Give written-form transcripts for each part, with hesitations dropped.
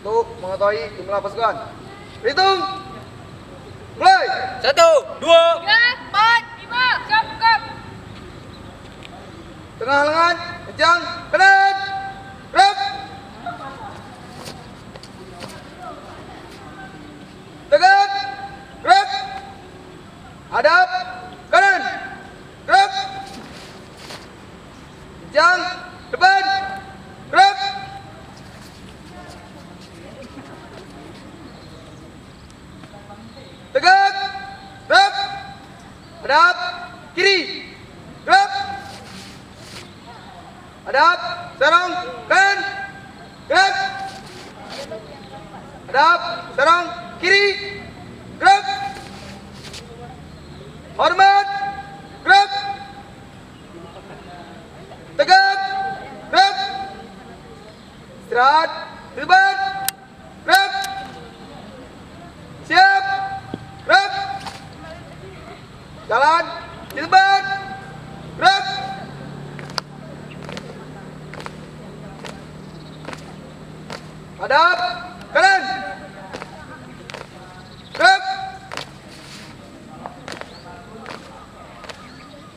untuk mengetahui jumlah pasukan. Hitung. Mulai. 1, 2, 3, 4, 5, siap. Tengah lengan, kencang, kanan. Gerak. Tegak. Gerak. Hadap. Kanan. Gerak. Kencang. Depan. Gerak. Tegak. Gerak. Hadap. Kiri. Gerak. Hadap. Serong. Kanan. Gerak. Hadap. Serong. Kiri. Gerak. Hormat. Gerak. Tegak. Gerak. Istirahat. Depan. Gerak. Siap. Gerak. Jalan. Di depan. Gerak. Hadap. Kanan. Gerak.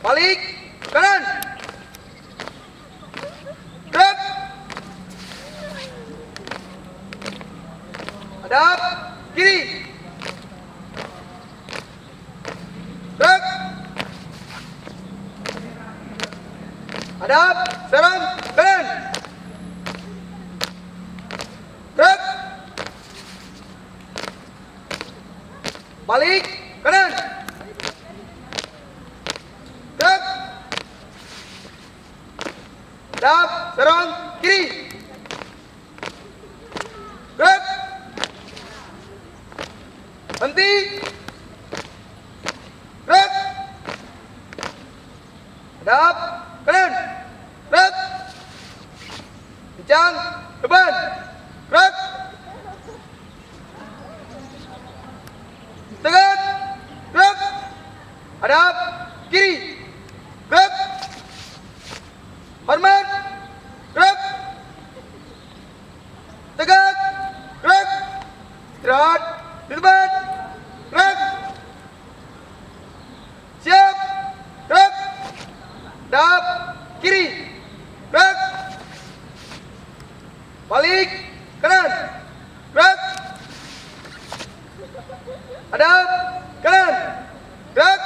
Balik. Kanan. Gerak. Hadap. Kiri. Gerak. Hadap. Serang. Kanan. Gerak. Balik. Kanan. Gerak. Hadap. Serang. Kiri. Gerak. Henti. Gerak. Hadap. Kanan. Gerak. Kencang. Depan. Gerak. Tegak. Gerak. Hadap. Kiri. Gerak. Hormat. Gerak. Tegak. Gerak. Istirahat. Di depan. Gerak. Siap. Gerak. Hadap. Kiri. Gerak. Balik. Kanan. Gerak. Hadap. Kanan. Gerak.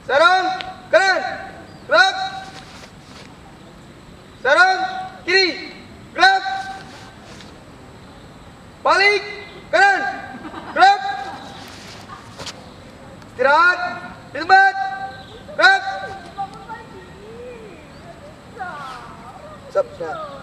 Serang. Kanan. Gerak. Serang. Kiri. Gerak. Balik. Kanan. Gerak. Istirahat. Di tempat. Gerak. Siap.